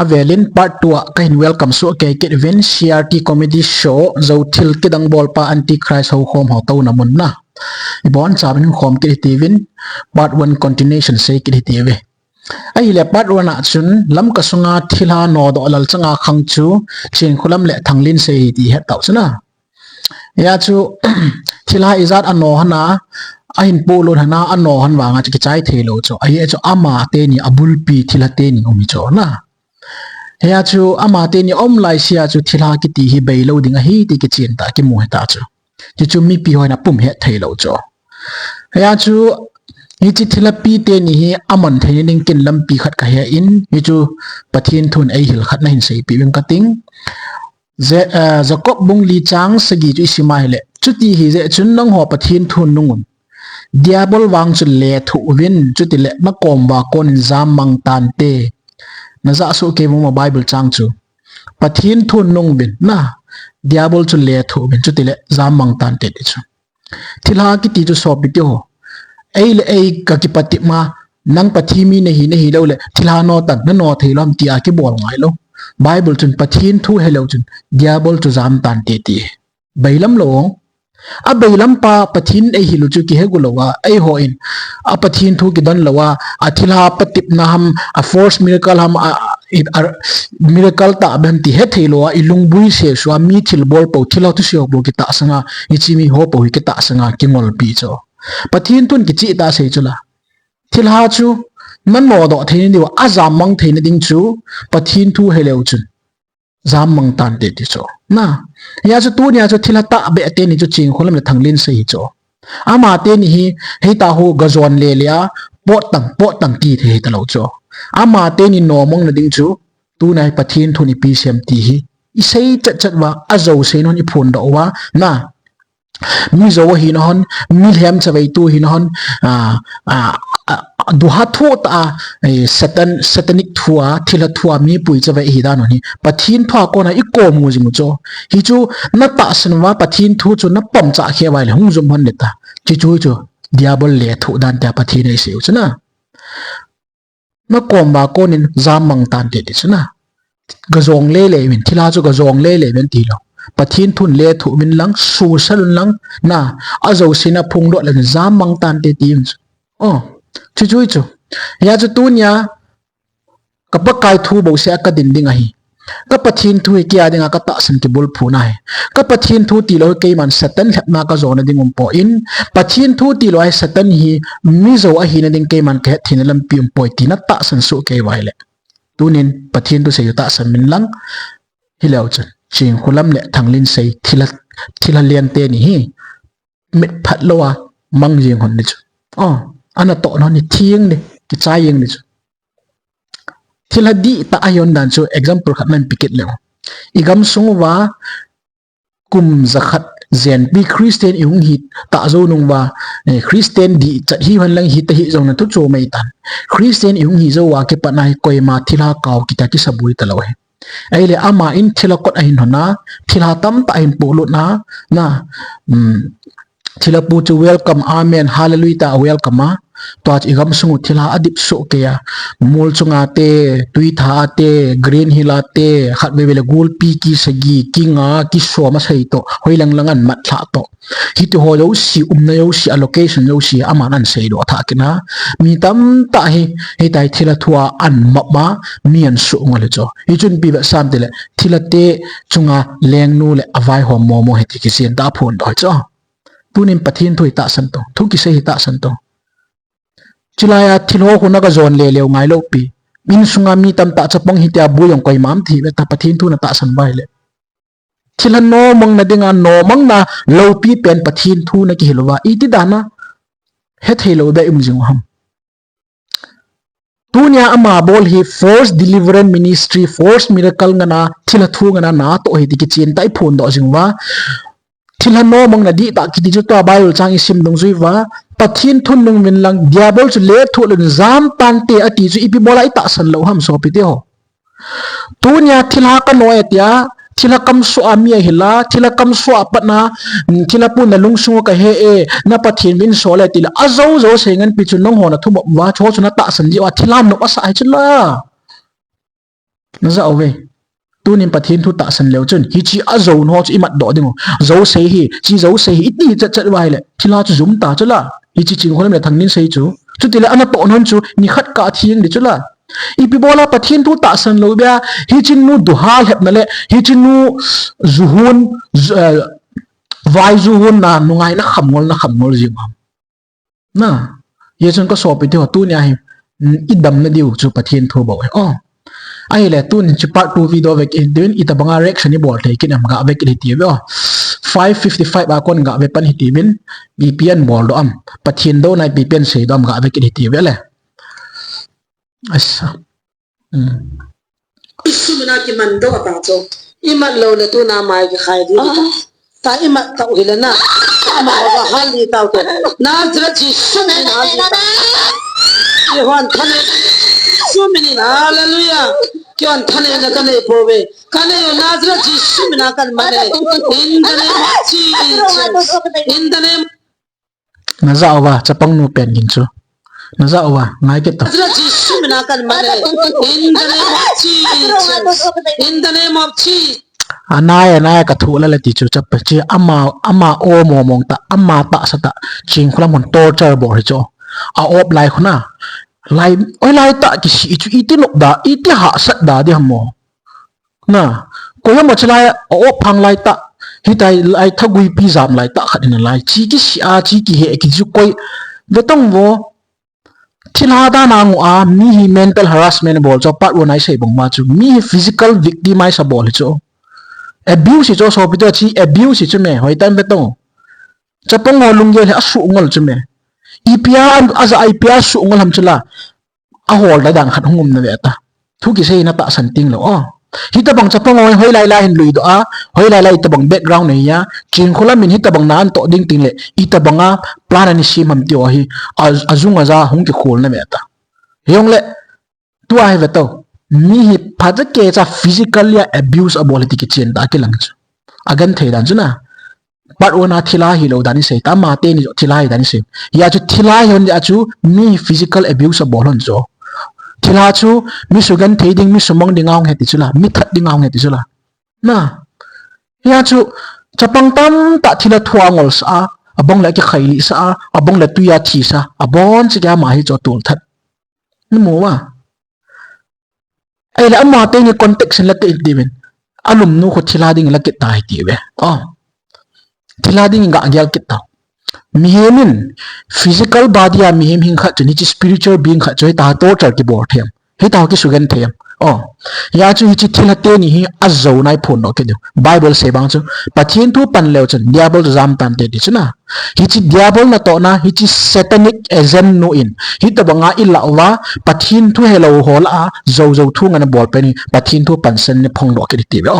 Avelin part 2 kahin welcome so kay kit event CRT comedy show zo thil kidang bol pa antichrist ho khom ho to namun na ibon sabin khom kit tivin part 1 continuation say kit tive ai le part 1 a chun lam ka sunga thilha no do lal changa khang chu chin khulam le thanglin se ti he taw chuna ya chu thilha izat ano hana ahin polon hana ano han wanga chi chai thelo cho ai chu ama te ni abul pi thila te ni omi cho na ya chu ama te ni om lai sia chu thilha ki ti hi bei lo ding a hi ti ki chin ta ki mu ta chu chi chu mi pi hoina pum he thelo cho ya chu hi chi thila pi te ni hi aman thein ning kin lam pi khat ka he in hi chu pathin thun ei hil khat na hin sei pi wing kating Jacob bung li chang sagi chu simai le chu ti hi je chun nang ho pathin thun nungun diabol wang chu le thu win chu ti le na kom wa kon zam mang tan te na za so ke mo bible chang chu pathin thun nung bin na diabol chu le thu bin chu ti le zam mang tan te chu thilha ki ti chu so bi ti ho ei le ei ka ki pati ma nang pathi mi ne hi lo le thilha no tan na no theilom ti a ki bol ngai lo bible chun pathin thu hello chun diabol chu zam tan te ti bailam lo a bailam pa pathin ei hilu chu ki he gulowa ei ho in a pathin thu ki dan lawa a thilha patip na ham a force miracle ham miracle ta ben ti he thelo a ilung bui se swa mi thil bol po thilo tu siok bo ki ta sanga ichi mi ho po ki ta sanga ki ngol pi cho pathin tun ki chi ta se chula thilha chu nan mo do thein ni wa azam mang thein ding chu pathin thu hello chun zam mang tan te ti cho na ya chu tu nya chu thila ta be te ni chu ching kholam le thanglin se hi cho ama te ni hi he ta ho gazon le lia po tang ti the ta lo cho ama te ni no mong na ding chu tu nai pathin thu ni pi sem ti hi i sei chat wa azo se non i phun do wa na mi zo hi no hon mi hem chawei tu hi no hon duha thu ta satanic thua thila thua mi pui chawei hi da no ni pathin thwa ko na i ko mu jing cho hi chu na ta san wa pathin thu chu na pom cha khe wai le hung zum hon le ta chi chu chu diabol le thu dan ta pathin ei se chu na na kom ba ko nin zam mang tan te ti chu na gazong le min thila chu gazong le men ti lo pathin thun le thu min lang su sal lang na azo sina phung do le zam mang tan te ti chu chu ya chu tu nya ka pa kai thu bo se ka din ding a hi ka pathin thu ki a dinga ka ta san ki bul phu na hai ka pathin thu ti lo ke man satan hap na ka zona ding po in pathin thu ti lo ai satan hi mi zo a hi na ding ke man ke thin lam pi poi ti na ta san su ke wai le tunin pathin tu se ta san min lang hi leo chen ching khulam le thanglin sei thila lian te ni hi mit phat lo wa mang jing hon ni chu ana to no ni thieng ni ki chai yeng ni chu thila di ta ayon dan chu example khat nan pikit le igam sung wa kum zakhat zen bi christian yung hi ta zo nung wa christian di chat hi han lang hi ta hi zo na tu cho mai tan christian yung hi zo wa ke pa nai koi ma thila kaw ki ta ki sabui ta lo he ai le ama in thila kot a hin hona thila tam ta hin polo na thila pu chu welcome amen hallelujah ta welcome to ach igam sungu thila adip so ke ya mul chunga te tui tha te green hila te khat be bele gul pi ki sagi kinga ki so ma sai to hoilang langan mat tha to hi to ho lo si na yo si allocation yo si ama nan sei do tha kina mi tam ta hi tai thila thua an ma ma mi an su ngale cho hi chun pi ba sam te le thila te chunga leng nu le avai ho mo mo he ti ki sin ta phun do cho tunin pathin thui ta san to thu ki se hi ta san to chilaya thilo ko naga zon le lew ngai lo pi min sunga mi tam ta chapong hi tia bu yong koi mam thi be ta pathin thu na ta san bai le thilan no mong na dinga no mong na lo pi pen pathin thu na ki hilwa iti dana he thelo da im jing ham tunya ama bol hi force deliverance ministry force miracle ngana thila thu ngana na to hi ki chin tai phun do jing wa thila no mong na di ta ki ti chu to bible chang isim dong zui wa pathin thun nung min lang diabol chu le thu len zam pan te ati chu ipi bola ita san lo ham so pi te ho tunya thila ka no etia thila kam su ami hila thila kam su apna thila pu na lung su ka he e na pathin min so le tila azo zo sengan pi chu nong ho na thu wa cho chu na ta san ji wa thila no asa ai chu la nó dạo về tu niệm pathin thu tạ san leo chân hi chi a zo no chi mat do dingo zo sei hi chi zo sei hi ti chat chat wai le thila chu zum ta chala hi chi ching holam le thangnin sei chu tile ana to non chu ni khat ka thieng de chula ipi bola pathin thu ta san lo bia hi chin nu duha hep na le hi chin nu zuhun vai zuhun na nungai na khamngol jing na ye chon ko so pi tu tu nya hi idam na diu chu pathin thu bo oh ai le tun chi part 2 video vek in din ita banga reaction ni bol thei kin am ga vek ri ti ve 555 ba kon ga ve pan hi ti min bpn bol do am pathin do nai bpn sei do am ga vek ri ti ve le asa isumina ki mando ata cho imat lo le tu na mai ki khai di ta imat ta uhilana ama ga hali ta to na zra chi sumina Yohan thane sumini hallelujah kyon thane na kane pove kane yo nazra jisu mina kan mane in the name of Jesus in the name na za wa chapang nu pen gin chu na za wa ngai ke to nazra jisu mina kan mane in the name of Jesus in the name of Jesus anaya ka thu la ti chu chap chi ama o mo mong ta ama ta sa ta ching khula mon torture bo ri cho a op lai khuna lai oi lai ta ki si chu iti nok da iti ha sat da di hamo na ko yam chalai op phang lai ta hi tai lai thagui pi jam lai ta khatin lai chi ki si a chi ki he ki ju koi ve tong wo thila da na ngu a mi hi mental harassment bol cho part 1 ai sei bong ma chu mi physical victimize a bol cho abuse cho so pi to chi abuse chu me hoi tan ve tong chapong ngolung ye asu ngol chu me ipia as ipia su ngol ham chula a hol da dang khat hungum na beta thu ki sei na ta san ting lo hi ta bang chapang hoi lai lai hin lui do a hoi lai lai ta bang background nei ya chin khola min hi ta bang nan to ding ting le i ta banga plan ani sim ham ti hi azunga za hung ki khol na beta yong le tu ai ve to mi hi phaja ke cha physical ya abuse ability ki chen da ki lang chu agan thei dan chu na part 1 a thila hi lo dani sei ta ma te ni thila hi dani sei ya chu thila hon ya chu mi physical abuse bolon cho thila chu mi sugan theding mi sumong dingaung he ti chula mi that dingaung he ti chula na ya chu chapang tam ta thila thuangol sa abong la ki khaili sa abong la tu ya thi sa abon chi ga ma hi cho tul that ni mo wa ai la ma te ni context la te dimen alum nu ko thila ding la ki tai ti be thila ding ga gyal kita mihemin physical body ya mihim hing kha chuni chi spiritual being kha choi ta torture ki bor them he ta ki sugan them ya chu hi chi thila te ni hi azzo nai phon no ke bible se bang chu pathin thu pan leo chen diabol jam tam te di chuna hi chi diabol na to na hi chi satanic agent no in hi ta banga illa wa pathin thu hello hol a zo thu ngana bol pe ni pathin thu pan sen ni phong lo ke ti be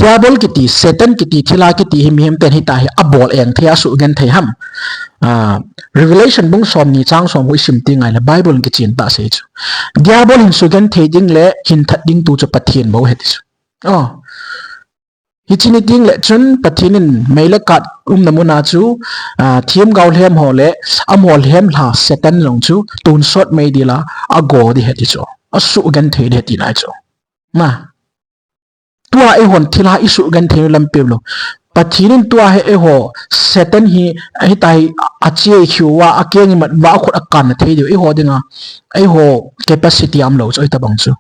diabol kiti satan kiti thila kiti him ten hi ta hi abol eng thia su gen thei ham revelation bung som ni chang som hui sim ti ngai la bible ki chin ta se chu diabol in su gen thei ding le hin that ding tu chu pathian bo he ti chu hi chini ding le chun pathianin meila kat namuna chu thiam gaul hem ho le amol hem la satan long chu tun sot mei di la a go di he ti chu a su gen thei de ti lai chu na tua e hon thila isu gan thei lam peblo pathinin tua he e ho satan hi ai tai ache khiwa akeng mat wa khot akan thei de e ho dinga e ho capacity am lo choi ta bang chu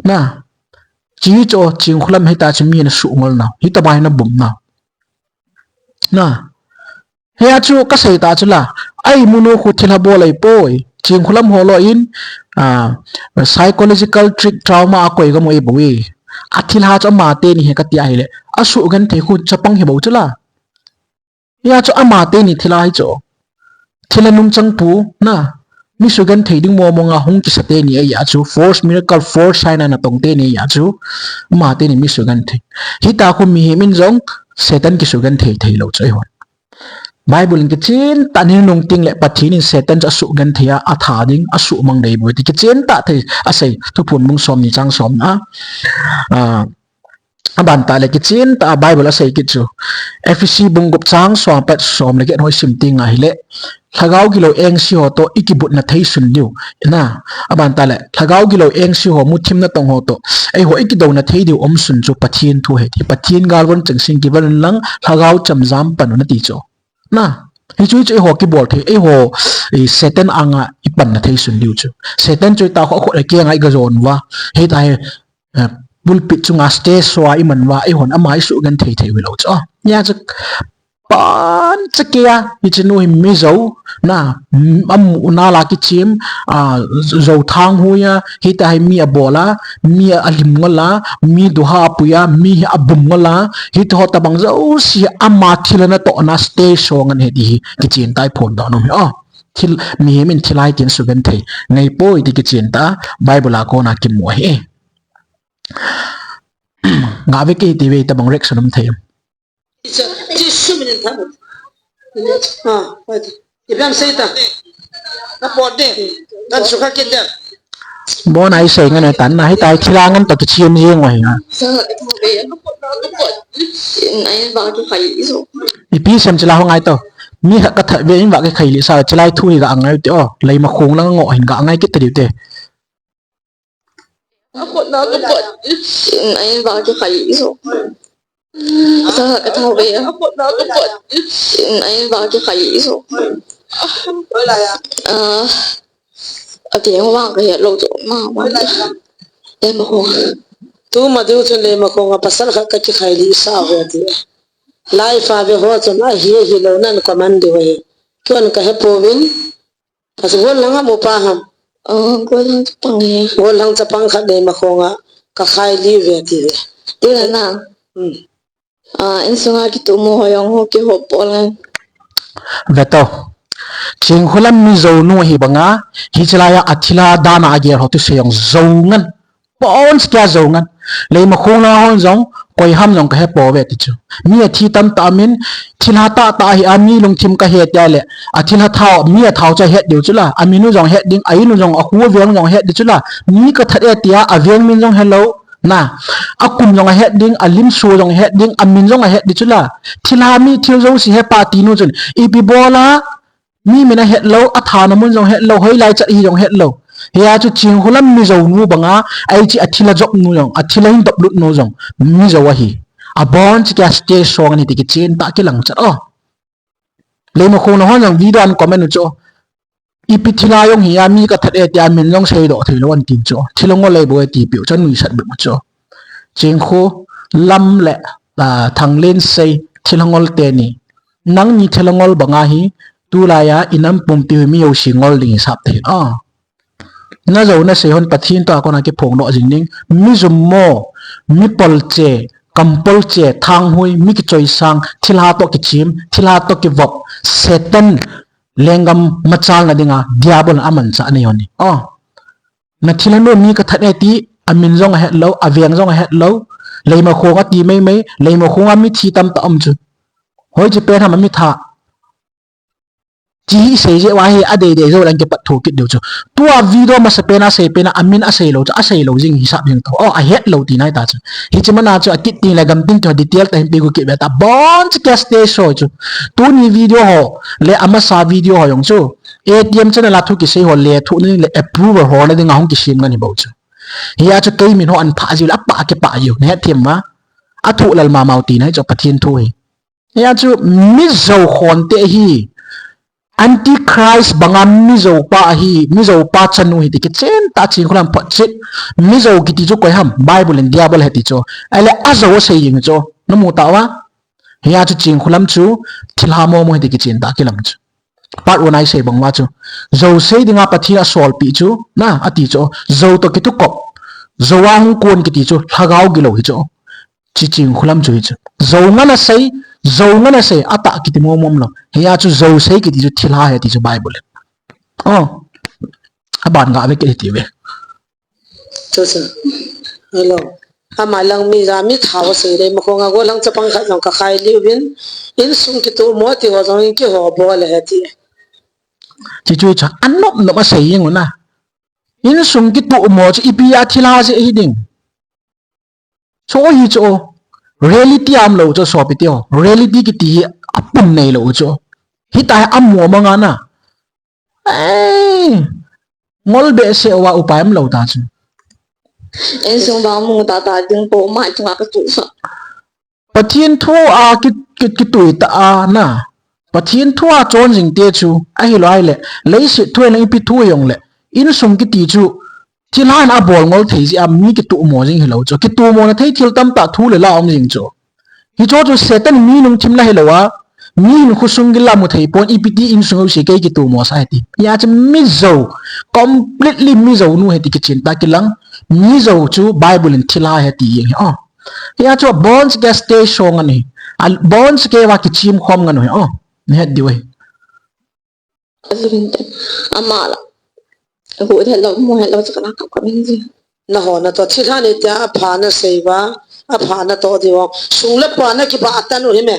na chi cho ching khulam he ta chimi na su ngol na hi ta bai na bum na he a chu ka sei ta chula ai munu khu thila bolai poi ching khulam ho lo in psychological trick trauma akoi ga moi boi athilha cho ma te ni he ka ti ai le asu gan the khu chapang he bo chula ya cho ama te ni thila hi cho thila num chang pu na mi su gan thei ding mo nga hung ki sate ni ya chu force miracle force sign na tong te ni ya chu ma te ni mi su gan thei hi ta khu mi he min jong satan ki su gan thei lo choi hon bible ki chin tanin nung ting le pathin in satan cha su gan thia atha ding asu mang dei bo ti ki chen ta thei asai thu phun mung som ni chang som na aban ta le ki chin ta bible a sei ki chu fc bungup chang swam pat som le get hoi sim ting a hile thagau gilo eng si ho to ikibut na thei sun liu na aban ta le thagau gilo eng si ho muthim na tong ho to ai ho ikido na thei diu om sun chu pathin thu he ti pathin galwon changsing ki ban lang thagau chamjam panu na ti cho na hi chui chui ho ki bol the ai ho satan anga ipan na thei sun liu chu satan chui ta ho le ke ngai ga zon wa he ta pulpit chunga stage swa iman wa ai hon amai su gan thei thei wilo cho nya chu pan chakia hi chinu hi mi zo na am una la ki chim zo thang huya hi ta hi mi abola mi alim ngola mi duha puya mi abum ngola hi to ta bang zo si ama thilana to na stage song an he di ki chin tai phon da no mi thil mi min thilai tin su gan thei ngai poi di ki chin ta bible a ko na ki mo he ngã với cái tivi ta bằng rek số năm thêm chỉ số mình thằng vậy thì làm sao ta nó bỏ đi đang suy khắc kia bố này xây ngay này tận này tay khi lang ngân tập cái chiên riêng ngoài à thì pi xem chỉ là không ai tao mi hạt cái thợ về những vợ cái khẩy lý sao chỉ lai thui gạo ngay tiêu lấy mà khung lăng ngọ hình gạo ngay cái điều tệ anh vào cho khẩy rồi sao là cái thao về anh vào cho khẩy rồi ở tiếng hoa cái hiện lộ chỗ mà em mà không tu mà điều cho nên mà không có pasal cái khai lý sao vậy thì lai pha về hoa cho lai hi lâu nên có man điều vậy cái cái povin pasal hoa lăng mo pa ham hoa lăng chapang khát để mà không cái khai lý về thì thế là nào anh sunga cái tụ mồ hôi ông cái hộp bỏ lên về tao chính hulam mi dầu nu hi banga hi chalaya athila dana age ho tu seyong zongan pon skya zongan le ma khona hon zong koi ham zong ka he po ve ti chu mi thi tam ta min thila ta hi ami lung thim ka he ta le athila thao mi thao cha he diu chu la ami nu zong he ding ai nu zong a hu veng zong he di chu la mi ka that e tia aveng min zong hello na akum zong he ding alim su zong he ding amin zong he di chu la thila mi thil zo si he pa ti nu chun ipi bola mi mina het lo athana mun jong het lo hoi lai chat hi jong het lo ya chu ching hulam mi zo nu banga ai chi athila jok nu jong athila hin tablut nu jong mi zo wa hi abon chi ka stay song ni ti chen ta ki lang chat le mo khong na hon jong video an comment cho ipi thila yong hi ya mi ka that e tia min jong sei do thilo an tin cho thilong le bo ti piu chan mi sat bu cho ching kho lam le thang len sei thilongol te ni nang ni thilongol banga hi tu la ya inam pum ti mi yo singol ding sap the na zo na se hon pathin to ko na ke phong no jing ning mi zum mo mi pol che kampol che thang hui mi ki choi sang thilha to ki chim thilha to ki vop setan lengam machal na dinga diabol aman cha ne yoni na thilano mi ka that ti amin jong het lo aveng jong het lo leima khonga ti mai leima khonga mi thi tam ta am chu hoi je pe tham mi tha chỉ xây dựng vài ở đây để rồi anh cái bắt thủ kịch điều cho tua video mà sẽ pena amin à xây lâu dinh hisap những tao à hết lâu thì này ta chứ hi chỉ mà nào cho kịch tin là gam tin cho detail ta hình cái beta bon cái stage show chứ tu ni video ho le ama sa video ho yung chu ATM cho nên là thu cái xây ho le thu nên le approve ho nên ngahong cái sim ngani bao chứ hi à cho cây mình ho ăn phá gì lắp bạ cái bạ nhiều nè thêm mà à thu là mà màu tí này cho patien thôi hi à chu mi dầu khon te hi Antichrist bangam mizo pa chanu hi ti chen ta chin khulam phat chit mizo ki ti chu koi ham bible and diabol he ti cho ale azo se ying cho namu ta wa hiya chu chin khulam chu thilha mo he ti chen ta kilam chu part one ai se bangwa chu zo se dinga pathia sol pi chu na ati cho zo to ki tu kop zo wa hung kon ki ti chu thagau gi lo hi cho chi chin khulam chu hi chu zo ngana sei dầu ngân sẽ ata kiti mom lo hiya chu dầu sei kiti chu thila he ti chu bible aban ga ve kiti ve cho sa hello ama lang mi ra mi thaw se re ma khonga go lang chapang kha jong ka khai li win in sung ki tu mo ti ho jong ki ho bo le he ti chi chu cha anop no ma sei yeng na in sung ki tu mo chu ipia thila se hi ding so hi chu reality am lo cho so pitio reality ki ti apun nei lo cho hi tai ammo manga na ngol be se wa upayam lo ta chu em xuống vào mùng ta tiếng bố mãi chúng cái tủ sợ pathian thu a ki tui ta a na pathian thu a chon jing te chu a hi lai le lei se thu le pi thu yong le in sum ki ti chu thilan a bol ngol thei ji a mi ki tu mo jing hilo cho ki tu mo na thei thil tam ta thu le la om jing cho hi cho chu setan mi nung thim la hilo wa mi nu khusung gi la mu thei pon ipti in sung se ke ki tu mo sa ti ya cha mi zo completely mi zo nu he ti ki chin ta ki lang mi zo chu bible in thila he ti yeng oh ya cho bonds ga stay song ani al bonds ke wa ki chim khom ngan ho ne het di we alvin ama la hu the lo mo he lo cha ka ka min ji na ho na to thila ni ta pha na seiwa a pha na to di wo sung le pa na ki ba atan uri me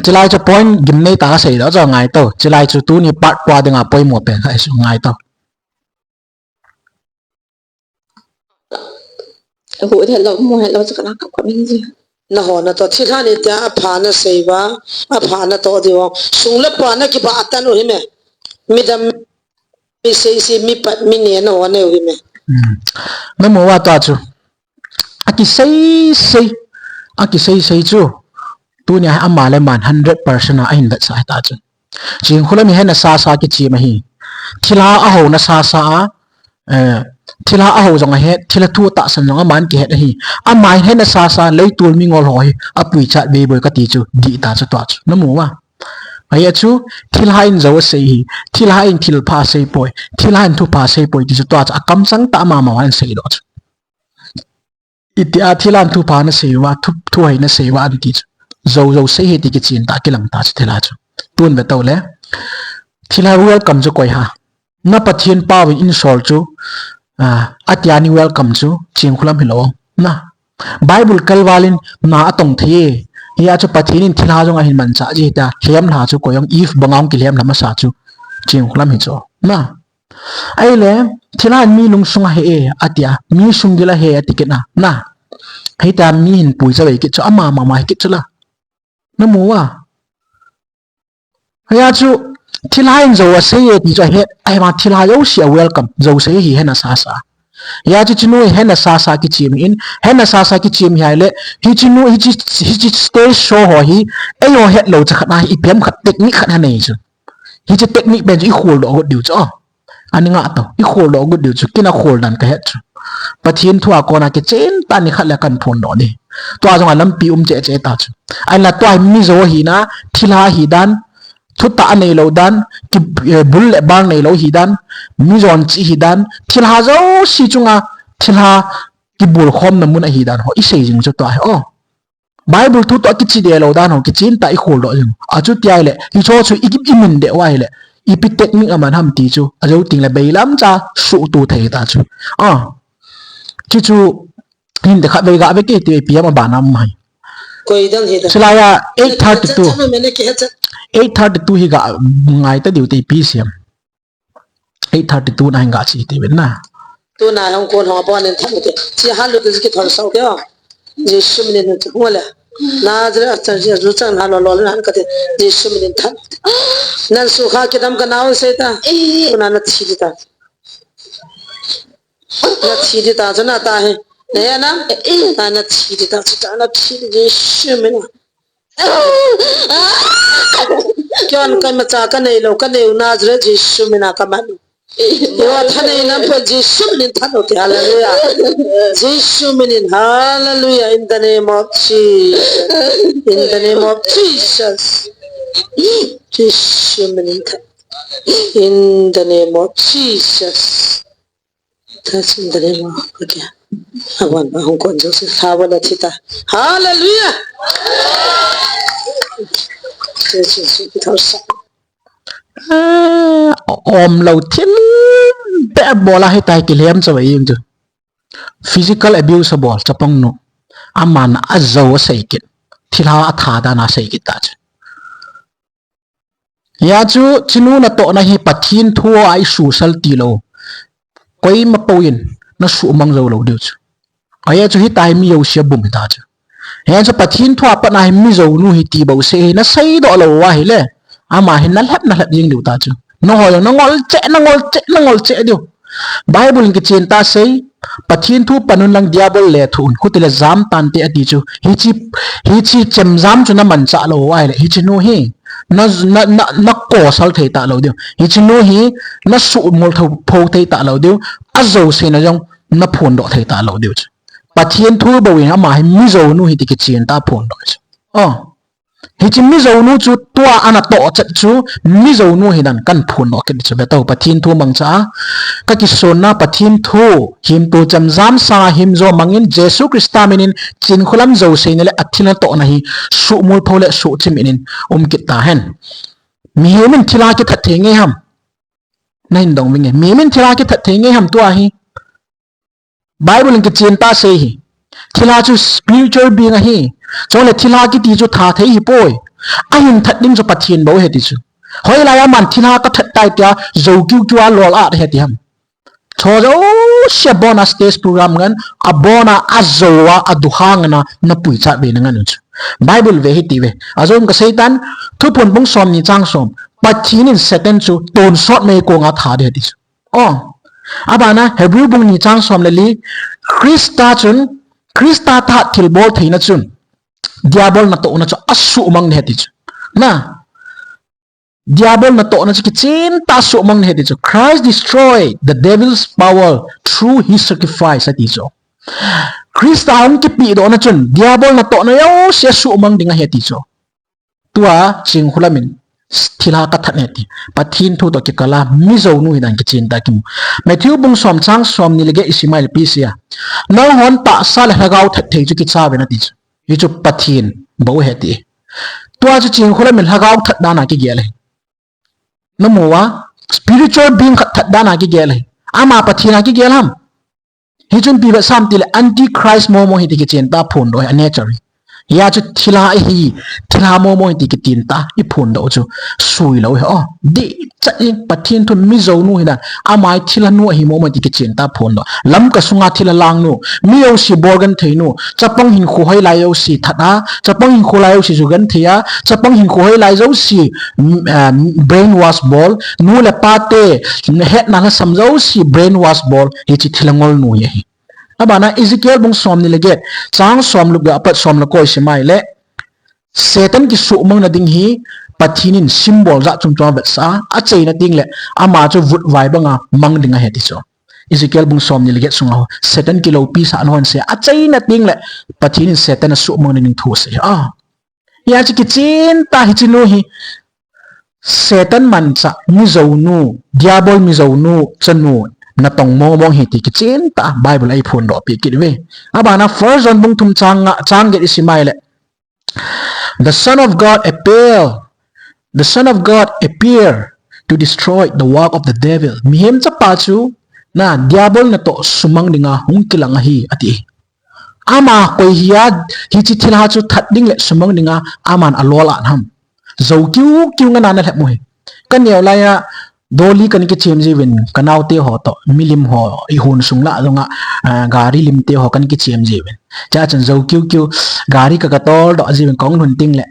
chilai cho point gim nei ta sei đó cho ngai to chilai chu tu ni part kwa de nga poi mo pe khai su ngai to hu the lo mo he lo cha ka min ji na ho na to thila ni ta pha na seiwa a pha na to di wo sung le pa na ki ba atan uri me mi dam mi sei mi pat mi ne na ho ne uri me me mo wa ta chu aki sei chu tu ni amma le man 100% a in that sai ta chu jing khulami he na sa ki chi ma hi thila a ho na sa thila a ho jong he thila tu ta san jong man ki he hi a mai he na sa lei tul mi ngol hoi a pui chat be boy ka ti chu di ta chu to chu na mu wa ai chu thila in zo sei hi thila in thil pha sei poi thila in thu pha sei poi ti chu to a kam sang ta ma wan sei do chu iti a thila thu pha na sei wa thu hai na sei wa ti chu zo sei he ti ki chin ta ki lang ta chu thila chu tun be to le thila welcome chu koi ha na pathian pa win in sol chu atyani welcome chu ching khulam hilo na bible kalwalin na atong the ya chu pathian in thila jong a hin man cha ji ta hiam la chu koyong if bangam ki hiam lama sa chu ching khulam hi cho na ai le thila mi lung sunga he atya mi sung gila he atiket na hei ta mi hin pui za wei ki chu ama ma ki chu la na mu wa ya chu thila in zo se ye ti cho he ai ma thila yo si welcome zo se hi he na sa ya chi chinu he na sa ki chim in he na sa ki chim hi le hi chinu hi chi stay show ho hi ai yo he lo cha khana hi pem khat technique khat nei chu hi chi technique ben ji khol do diu cho ani nga to hi khol do gu diu chu kina khol dan ka he chu pathian thua ko na ke chen ta ni khat la kan thon do ni to a jong lam pi che ta chu ai la to mi zo hi na thila hi dan thu ta nei lo dan ki bul le bang nei lo hi dan mi zon chi hi dan thilha zo si chunga thilha ki bul khom na mun a hi dan ho i sei jing chu to ai bible thu to ki chi de lo dan ho ki chin ta i khol do jing a chu tiai le hi cho chu i ki min de wai le i pi technique aman ham ti chu a zo ting le beilam cha su tu thei ta chu ki chu hin de kha be ga be ke ti pi ma ba nam mai koi dang he da silaya 832 chanu mene ke ha 832 hi ga ngai ta diu ti pi siam 832 na ga chi ti ben na tu na hong kon ho bon en tham ke chi ha lu ki thol sau ke ji shim ne tu wala na jra achar ji ru chang na lo nan ka te ji shim ne tham nan su kha ke dam ka naw se ta na na chi ta na chi ta jana ta hai ne na na chi ta na chi ji shim ne kyon kai ma cha ka nei lo ka nei na jra ji shim na ka man yo thane nam pe jisu min thano te hallelujah jisu min hallelujah in the name of Jesus jisu min in the name of Jesus that's in the name of okay awan ba hong kon jose hawala thita hallelujah Jesus ki thorsa om lo thiên be bola hai tai kilem cha wai yeng physical abuse bol chapang no aman azo sei kit thila atha da na sei kit ta ya chu chinu na to na hi pathin thuo ai su sal ti lo koi ma poin na su mang zo lo de chu aya chu hi tai mi yo sia bum ta chu เห็นจะปะทินทั่วปะนายมิโซนูฮิตีบ่เซนะใส่ดอกละวะเฮเลอามาเห็นนั่นแหบยิงดูตาจูน้องหอยน้องงอลเจน้องงอลเจน้องงอลเจเดียวไบเบิลกิเจนตาเซปะทินทั่วปะนุนลังดิอาบลเลทุนคุติเลจามตันเตอดีจูฮิจิเจมจามจูน้ำมันจะละวะเฮเลฮิจิโนเฮนักโกสัลเทตาเราเดียวฮิจิโนเฮนักสุมอลทโพเทตาเราเดียวอาโจเซนะจงนับพนดอกเทตาเราเดียวจูปะทินทั่วบริเวณอามาเห็นมิโซนูฮิติกิเจนตาพนดอกจูอ๋อฮิจิมิโซนูจูตัวอันโตจัดจูมิโซนูฮิดันกันพูนออกกันจูเบต้าปะทินทูมังจ้าก็กิโซนาปะทินทูหิมตูจำจำสาหิมโซมังอินเจสุคริสตามินินจินคุลัมโจเซนเลอัตินันโตนะฮีสุมูลพอเลสุจิมินินกิตาเห็นมีเฮมินทิลากิทัดเทงเงฮัมนั่นดงมิงเงมีเฮมินทิลากิทัดเทงเงฮัมตัวฮีไบเบิลกิเจนตาเซฮีทิลาจูสปิริตวลบีงฮีจงเลทิลากิตีจูท่าเทฮีป่วยอาหินทัดดิ้งจูปะทินบ่เฮติจูหอยลายมันทิลาก็ทัดไตเตียโจกิวจัวลอลอาเฮติฮัมชอจะโอ้เชียบอนาสเตสโปรแกรมกันอบอนาอัจโจวะอดุฮางนะนับปุยจัดเวนังนั้นจูไบเบิลเวฮิติเวอาจงก็เซตันทุกคนบุ้งสอมนี่จังสอมปะทินินเซตันจูตูนสอดไม่โกงอาถาเดติจูอ๋ออาบานะเฮบรูบุ้งนี่จังสอมเลลีคริสตาจุนคริสตาทัดทิลบอลทีนัจุนdiabol na to na cho asu mang ne heti na diabol na to na cho kitchen ta asu mang ne heti cho Christ destroyed the devil's power through his sacrifice ati cho Christ ang ki pi do na chun diabol na to na yo se asu mang dinga heti cho tua ching hulamin thila ka that neti pathin thu to ki kala mi zo nu hidan kitchen ta kim Matthew bung som chang som ni lege isimail pisia no hon ta sal hagau that thei chu ki cha be na ti ये जो पथिन बहु है ती तो आज चिंग खोला मिल हगाव थत दाना की गेले नमोवा स्पिरिचुअल बीइंग थत दाना की गेले आमा पथिना की गेल हम हिजुन पीबे सामतिले एंटी क्राइस्ट मोमो हिति की चिंता फोन दो नेचर या जो थिला मोमो हिति की चिंता इ फोन दो जो सुई लो है दे चई पथिन तो मिजो नु हिदा आमाय थिला नु हि मोमो हिति की चिंता फोन दो लम का सुंगा थिला लांग नु मियो सी बोर्गन थैनु चपंग हिन खो है लायो सी थना चपंग हिन खो लायो सी जुगन थिया चपंग हिन खो है लायो सी ब्रेन वॉश बॉल नु ले पाते हेड ना समझो सी ब्रेन वॉश बॉल हिति थिलंगोल नु ये abana Ezekiel bung som ni lege chang som lu ga apat som la koi simai le Satan ki su mang na ding hi pathinin symbol za chung chwa bet sa a chei na ding le ama chu vut vai banga mang dinga he ti so Ezekiel bung som ni lege sunga Satan ki lo pi sa non se a chei na ding le pathinin Satan na su mang na ding thu se ya chi ki chin ta hi chi no hi Satan man cha mi zo nu diabol mi zo nu chanu na tong mo mong hiti ki chin ta Bible ai phun do pi ki we abana first John bung thum chang get isimai le the son of God appear to destroy the work of the devil mihem cha pa chu na diabol na to sumang dinga hung kilang hi ati ama koi hiya hi chi thila chu that ding le sumang dinga aman alola ham zo kyu nga na le mo he kan neu la ya doli kan ki chem jewin kanau te ho to milim ho I hun sungla longa gari lim te ho kan ki chem jewin cha chan zo kyu gari ka tol do jewin kong hun ting le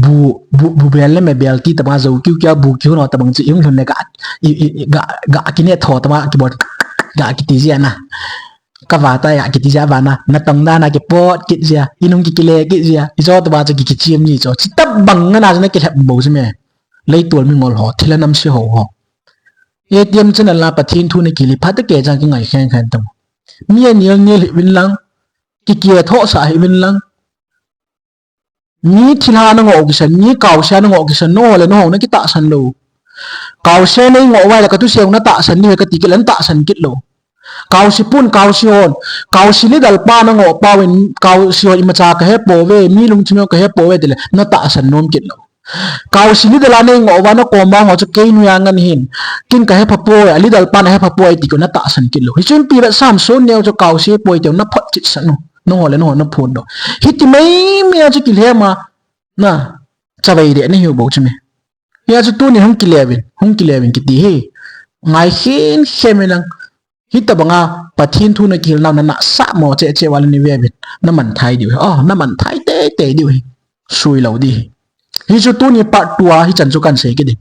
bu bel me bel ti ta ma zo kyu kya bu kyu no ta bang chi yung hun ne ga ki ne tho ta ma ki bot ga ki ti ja na ka va ta ya ki ti ja va na tong da na ki pot ki ja inung ki kile ki ja I zo ta ba cha ki chem ni cho chi tab bang na na ki lep bo jme lấy tuổi mình ngồi họ thì là năm xưa họ ye tiêm chân là pathin thu này kỷ lị phát kể rằng cái ngày khen khen tông miên nhiều như lị vinh lăng cái kia thọ xã hệ vinh lăng ní thì là nó ngộ cái sân ní cầu xe nó ngộ cái sân nó là nó cái tạ sân lù cầu xe này ngộ vai là cái tu xe nó tạ sân như cái tí cái lấn tạ sân kít lù cầu si pun cầu si hồn cầu si lý dal pa nó ngộ pa win cầu si hồn mà cha cái hết bố về mi lung chim cái hết bố về thì là nó tạ sân nôm kít lù kau sini dala ne ngo wa no ko ma ngo chu ke nu yang an hin kin ka he pha po ali dal pan he pha po ti ko na ta san kilo hi chun pi ba sam so neo cho kau si poi te na phot chit san no ho le no na phun do hi ti mai mi chu ki le ma na cha bai de ne hu bo chu me ya chu tu ni hung ki levin ki ti he ngai hin hemelang ฮิตบังอาปะทินทุนกิลนานั่นน่ะสะหมอเจวันนี่เวบิดน้ำมันไทยดิวอ๋อน้ำมันไทยเตะดิวช่วยเราดิฮิจูตุนี่ปาร์ตตัวฮิจันจุกันเสกิดิ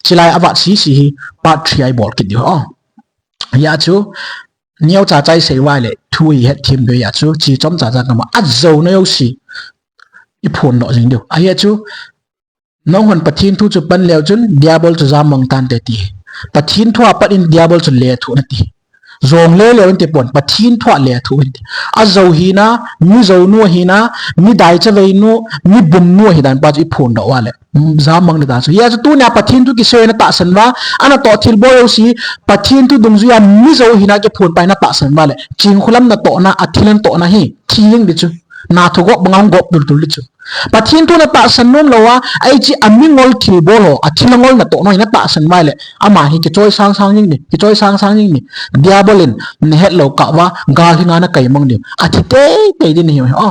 จิไลอวัตสีปาร์ต3ไอบอลกิดิวอ๋อยาจูเนียวจ่าใจเสวายเลยทุยเฮ็ดทีมด้วยยาจูจีจอมจ่ากันมาอัดโจนยสิอีพูนดอกจริงเดียวอายาจูน้องคนปะทินทุจุปันเลวจนเดียบอลจะจามองตันเตตีปะทินทัวปัดอินเดียบอลจะเลี้ยทุนตีจงเลี้ยวันเตปอนปะทินทัวเลี้ยทุนตีอาโจฮีนะมีโจนัวฮีนะมีได้จะเวนัวมีบุมนัวฮีดันปัจจุบันดอกว่าเลยจามองเลยตาสุยาจูตัวเนี่ยปะทินทุกิเซนตาสันว่าอันนั้นต่อทิลบอยสิปะทินทุดงจุยามีโจฮีนะจะพูนไปนะตาสันว่าเลยจิงคุลัมนะโตนะอัทิลันโตนะฮีทียังดิจูนาทุกบังงกดุลดิจูปะทินทุนะตาสันนุ่มเลวะไอจีอามิงอลทิลบอลอัทิลังอลนะโตนะฮีนะตาสันว่าเลยอามาฮีกิจอยสังยิ่งนี่กิจอยสังยิ่งนี่เดียบอลินเนี่ยเฮลโลกะว่ากาลที่งานนะไก่มังเดียวอาทิตย์เตยดินนี่อ๋อ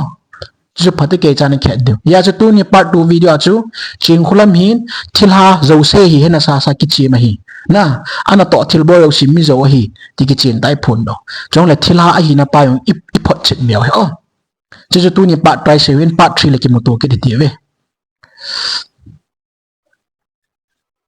จะพัดเกจานี่แค่เดียวยาจะตัวนี้พาร์ท2วิดีโอจูชิงคุลัมหินทิลฮาโจเซฮีเฮนะซากิจิมาฮีนะอันนั้นต่อทิลบอยสิมิโจฮีที่กิจินไตพูนดอกจงเลยทิลฮาฮีนะไปยงอีพอดจิตเมียวอ๋อจะตัวนี้พาร์ท7พาร์ท3เลยกินมาตัวกินเดียวเว้